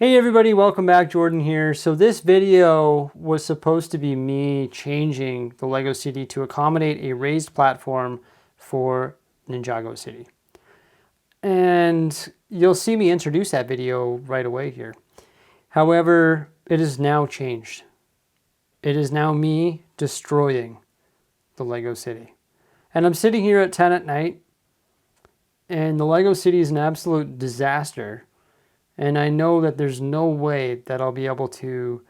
Hey everybody, welcome back. Jordan here. So this video was supposed to be me changing the Lego City to accommodate a raised platform for Ninjago City. And you'll see me introduce that video right away here. However, it is now changed. It is now me destroying the Lego City. And I'm sitting here at 10 at night, and the Lego City is an absolute disaster. And I know that there's no way that I'll be able to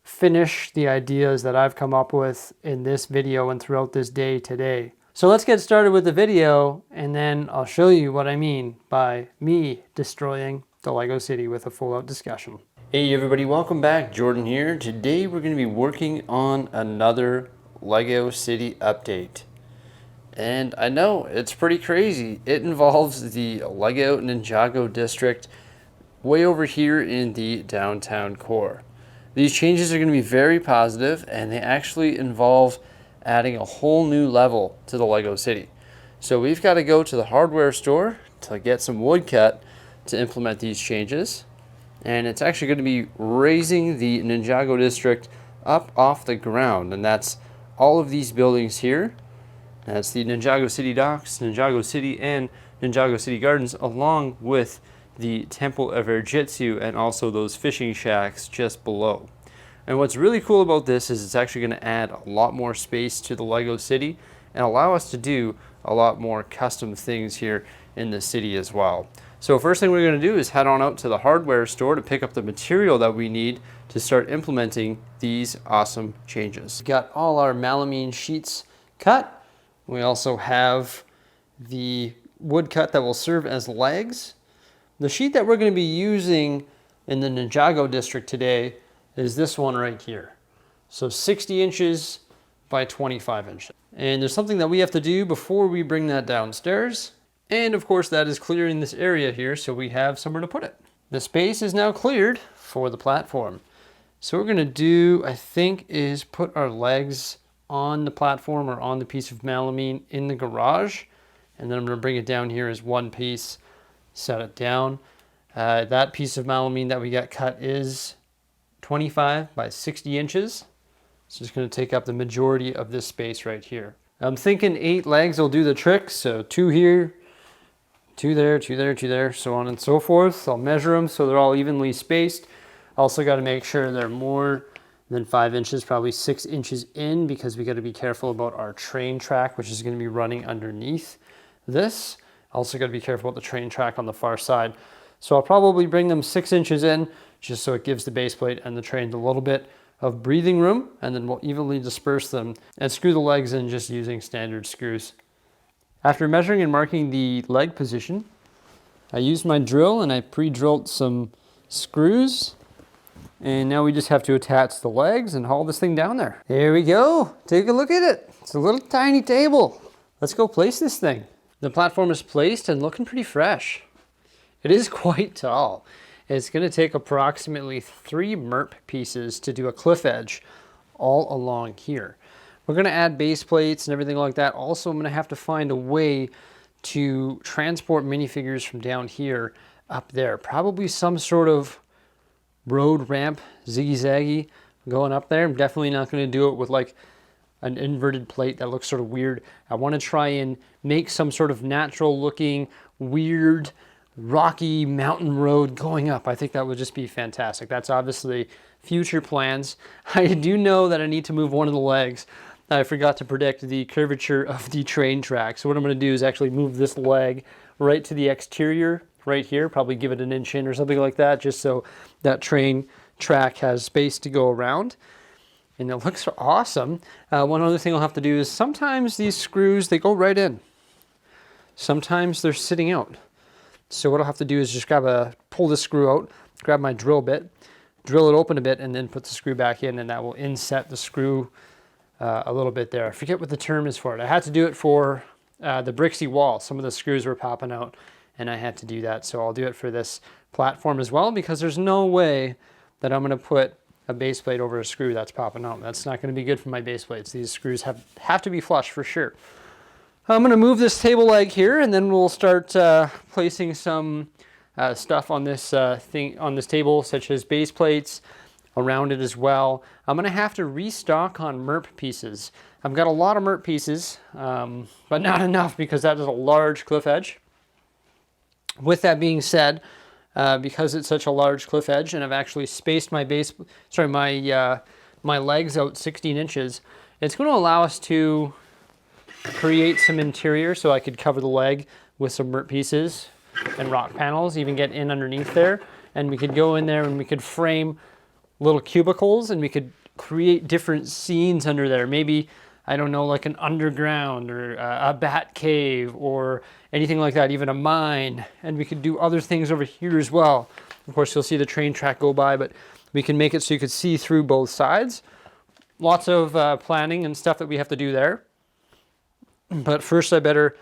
finish the ideas that I've come up with in this video and throughout this day today. So let's get started with the video, and then I'll show you what I mean by me destroying the Lego City with a full-out discussion. Hey everybody, welcome back. Jordan here. Today we're going to be working on another Lego City update. And I know it's pretty crazy. It involves the Lego Ninjago District way over here in the downtown core. These changes are going to be very positive, and they actually involve adding a whole new level to the Lego City. So we've got to go to the hardware store to get some wood cut to implement these changes. And it's actually going to be raising the Ninjago District up off the ground, and that's all of these buildings here. That's the Ninjago City Docks, Ninjago City, and Ninjago City Gardens, along with the Temple of Erjitsu and also those fishing shacks just below. And what's really cool about this is it's actually going to add a lot more space to the Lego City and allow us to do a lot more custom things here in the city as well. So first thing we're going to do is head on out to the hardware store to pick up the material that we need to start implementing these awesome changes. We've got all our melamine sheets cut. We also have the wood cut that will serve as legs. The sheet that we're going to be using in the Ninjago District today is this one right here. So 60 inches by 25 inches. And there's something that we have to do before we bring that downstairs. And of course that is clearing this area here so we have somewhere to put it. The space is now cleared for the platform. So what we're going to do, I think, is put our legs on the platform or on the piece of melamine in the garage. And then I'm going to bring it down here as one piece. Set it down. That piece of melamine that we got cut is 25 by 60 inches. So it's going to take up the majority of this space right here. I'm thinking 8 legs will do the trick. So 2 here, 2 there, 2 there, 2 there, so on and so forth. I'll measure them so they're all evenly spaced. Also got to make sure they're more than 5 inches, probably 6 inches in, because we got to be careful about our train track, which is going to be running underneath this. Also got to be careful about the train track on the far side. So I'll probably bring them 6 inches in, just so it gives the base plate and the train a little bit of breathing room, and then we'll evenly disperse them and screw the legs in just using standard screws. After measuring and marking the leg position, I used my drill and I pre-drilled some screws. And now we just have to attach the legs and haul this thing down there. There we go. Take a look at it. It's a little tiny table. Let's go place this thing. The platform is placed and looking pretty fresh. It is quite tall. It's going to take approximately 3 MERP pieces to do a cliff edge all along here. We're going to add base plates and everything like that. Also, I'm going to have to find a way to transport minifigures from down here up there. Probably some sort of road ramp, ziggy-zaggy going up there. I'm definitely not going to do it with like an inverted plate that looks sort of weird. I want to try and make some sort of natural looking, weird, rocky mountain road going up. I think that would just be fantastic. That's obviously future plans. I do know that I need to move one of the legs. I forgot to predict the curvature of the train track. So what I'm going to do is actually move this leg right to the exterior right here, probably give it an inch in or something like that, just so that train track has space to go around. And it looks awesome. One other thing I'll have to do is sometimes these screws, they go right in. Sometimes they're sitting out. So what I'll have to do is just pull this screw out, grab my drill bit, drill it open a bit, and then put the screw back in, and that will inset the screw a little bit there. I forget what the term is for it. I had to do it for the Bricksie wall. Some of the screws were popping out, and I had to do that. So I'll do it for this platform as well, because there's no way that I'm going to put a base plate over a screw that's popping out. That's not going to be good for my base plates. These screws have to be flush for sure. I'm going to move this table leg here, and then we'll start placing some stuff on this on this table, such as base plates around it as well. I'm gonna have to restock on MERP pieces. I've got a lot of MERP pieces, but not enough because that is a large cliff edge. With that being said, because it's such a large cliff edge, and I've actually spaced my my legs out 16 inches, it's going to allow us to create some interior, so I could cover the leg with some MERP pieces and rock panels, even get in underneath there, and we could go in there and we could frame little cubicles, and we could create different scenes under there. Maybe, I don't know, like an underground or a bat cave or anything like that, even a mine. And we could do other things over here as well. Of course, you'll see the train track go by, but we can make it so you could see through both sides. Lots of planning and stuff that we have to do there. But first I better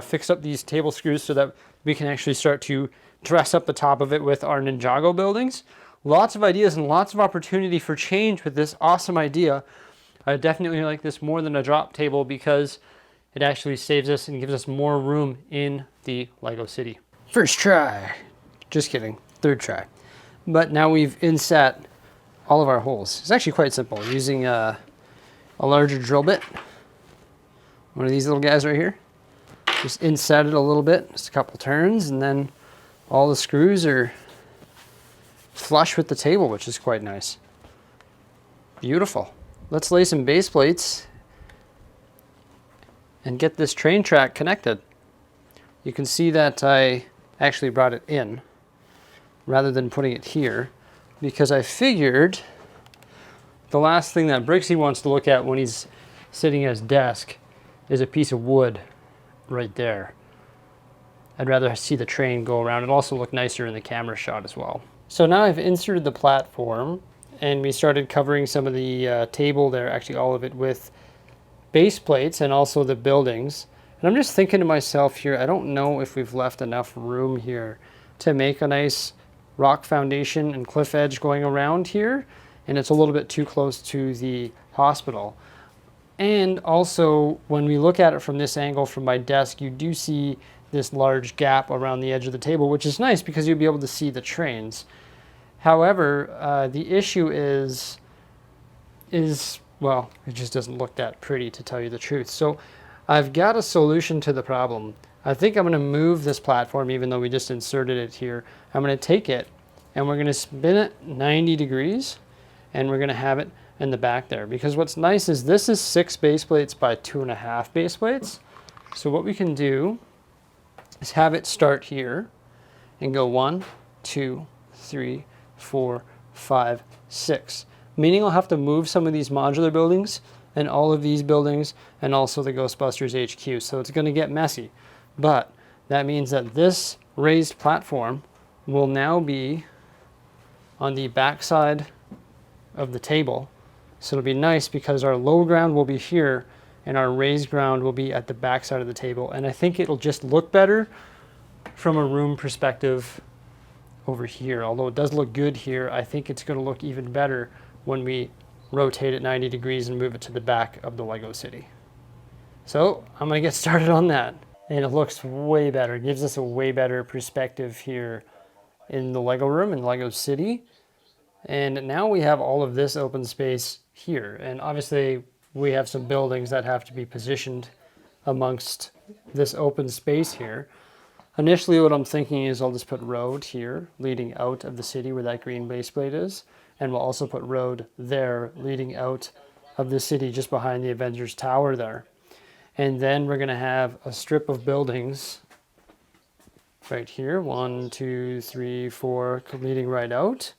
fix up these table screws so that we can actually start to dress up the top of it with our Ninjago buildings. Lots of ideas and lots of opportunity for change with this awesome idea. I definitely like this more than a drop table because it actually saves us and gives us more room in the Lego city. First try. Just kidding. Third try. But now we've inset all of our holes. It's actually quite simple. Using a larger drill bit. One of these little guys right here. Just inset it a little bit. Just a couple turns, and then all the screws are flush with the table, which is quite nice. Beautiful. Let's lay some base plates and get this train track connected. You can see that I actually brought it in rather than putting it here, because I figured the last thing that Bricksie wants to look at when he's sitting at his desk is a piece of wood right there. I'd rather see the train go around. It'll also look nicer in the camera shot as well. So now I've inserted the platform, and we started covering some of the table there, actually all of it, with base plates and also the buildings. And I'm just thinking to myself here, I don't know if we've left enough room here to make a nice rock foundation and cliff edge going around here, and it's a little bit too close to the hospital. And also, when we look at it from this angle from my desk, you do see this large gap around the edge of the table, which is nice because you'll be able to see the trains. However, the issue is, well, it just doesn't look that pretty, to tell you the truth. So I've got a solution to the problem. I think I'm going to move this platform, even though we just inserted it here. I'm going to take it and we're going to spin it 90 degrees, and we're going to have it in the back there. Because what's nice is this is 6 base plates by 2.5 base plates. So what we can do is have it start here and go 1, 2, 3, 4, 5, 6. Meaning I'll have to move some of these modular buildings and all of these buildings and also the Ghostbusters HQ. So it's going to get messy. But that means that this raised platform will now be on the back side of the table. So it'll be nice because our low ground will be here and our raised ground will be at the back side of the table. And I think it'll just look better from a room perspective over here. Although it does look good here, I think it's going to look even better when we rotate it 90 degrees and move it to the back of the Lego city. So I'm going to get started on that. And it looks way better. It gives us a way better perspective here in the Lego room, in Lego city. And now we have all of this open space here. And obviously we have some buildings that have to be positioned amongst this open space here. Initially what I'm thinking is I'll just put road here leading out of the city where that green base plate is. And we'll also put road there leading out of the city just behind the Avengers Tower there. And then we're going to have a strip of buildings right here. 1, 2, 3, 4 leading right out.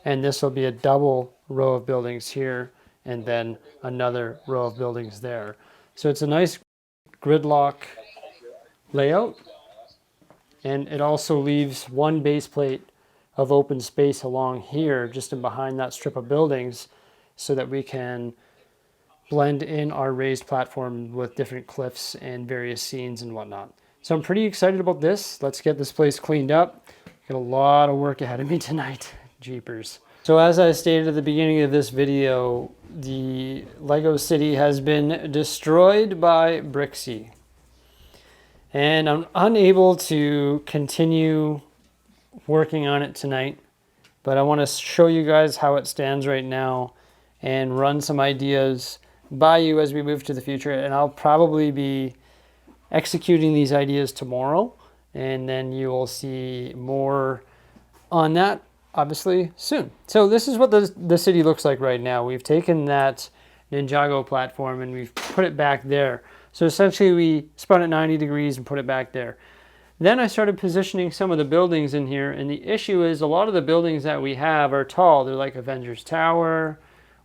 And this will be a double row of buildings here and then another row of buildings there. So it's a nice gridlock layout. And it also leaves one base plate of open space along here just in behind that strip of buildings so that we can blend in our raised platform with different cliffs and various scenes and whatnot. So I'm pretty excited about this. Let's get this place cleaned up. Got a lot of work ahead of me tonight. Jeepers. So as I stated at the beginning of this video, the Lego city has been destroyed by Bricksie. And I'm unable to continue working on it tonight, but I want to show you guys how it stands right now and run some ideas by you as we move to the future. And I'll probably be executing these ideas tomorrow, and then you will see more on that obviously soon. So this is what the city looks like right now. We've taken that Ninjago platform and we've put it back there. So essentially we spun it 90 degrees and put it back there. Then I started positioning some of the buildings in here, and the issue is a lot of the buildings that we have are tall. They're like Avengers Tower,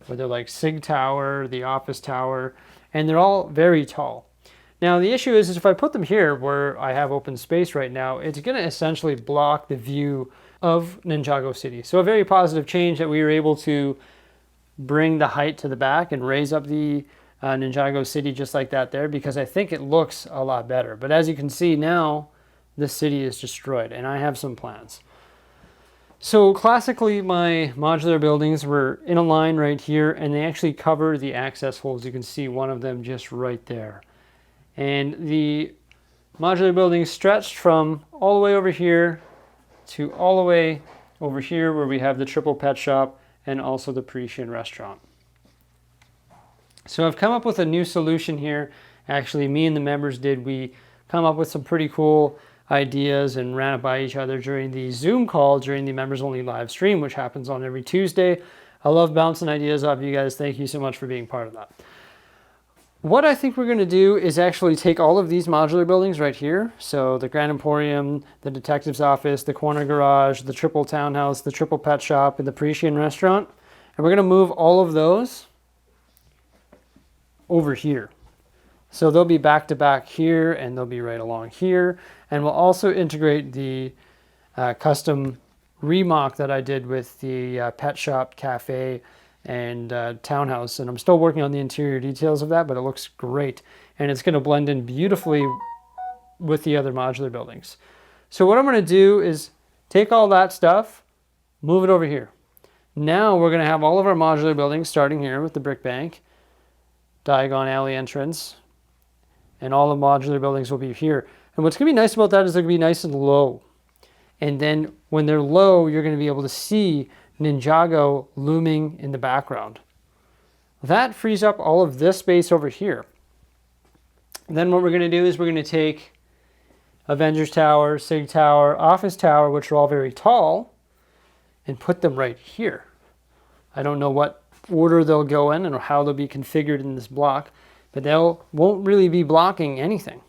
or they're like SIG Tower, the Office Tower, and they're all very tall. Now the issue is if I put them here where I have open space right now, it's going to essentially block the view of Ninjago City. So a very positive change that we were able to bring the height to the back and raise up the Ninjago City just like that there, because I think it looks a lot better. But as you can see now, the city is destroyed, and I have some plans. So classically, my modular buildings were in a line right here, and they actually cover the access holes. You can see one of them just right there. And the modular buildings stretched from all the way over here to all the way over here where we have the triple pet shop and also the Parisian restaurant. So I've come up with a new solution here. Actually, me and the members did. We come up with some pretty cool ideas and ran it by each other during the Zoom call during the members only live stream, which happens on every Tuesday. I love bouncing ideas off you guys. Thank you so much for being part of that. What I think we're going to do is actually take all of these modular buildings right here. So the Grand Emporium, the detective's office, the corner garage, the triple townhouse, the triple pet shop, and the Parisian restaurant. And we're going to move all of those over here. So they'll be back to back here, and they'll be right along here. And we'll also integrate the custom remodel that I did with the pet shop, cafe, and townhouse. And I'm still working on the interior details of that, but it looks great. And it's going to blend in beautifully with the other modular buildings. So what I'm going to do is take all that stuff, move it over here. Now we're going to have all of our modular buildings starting here with the brick bank, Diagon Alley entrance, and all the modular buildings will be here. And what's going to be nice about that is they're going to be nice and low. And then when they're low, you're going to be able to see Ninjago looming in the background. That frees up all of this space over here. And then what we're going to do is we're going to take Avengers Tower, SIG Tower, Office Tower, which are all very tall, and put them right here. I don't know what order they'll go in and how they'll be configured in this block, but they won't really be blocking anything.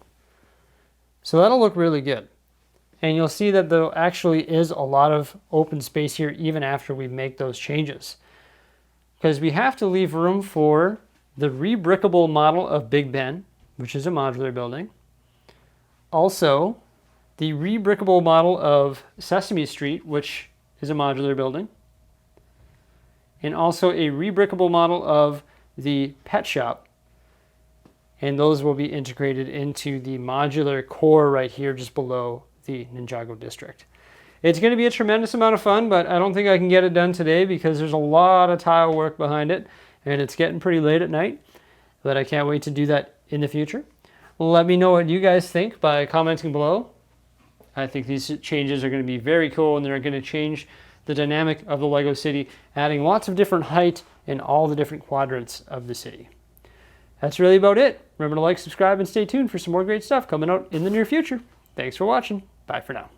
So that'll look really good. And you'll see that there actually is a lot of open space here even after we make those changes. Because we have to leave room for the rebrickable model of Big Ben, which is a modular building. Also, the rebrickable model of Sesame Street, which is a modular building. And also a rebrickable model of the pet shop. And those will be integrated into the modular core right here just below the Ninjago District. It's going to be a tremendous amount of fun, but I don't think I can get it done today because there's a lot of tile work behind it and it's getting pretty late at night, but I can't wait to do that in the future. Let me know what you guys think by commenting below. I think these changes are going to be very cool and they're going to change the dynamic of the Lego City, adding lots of different height in all the different quadrants of the city. That's really about it. Remember to like, subscribe, and stay tuned for some more great stuff coming out in the near future. Thanks for watching. Bye for now.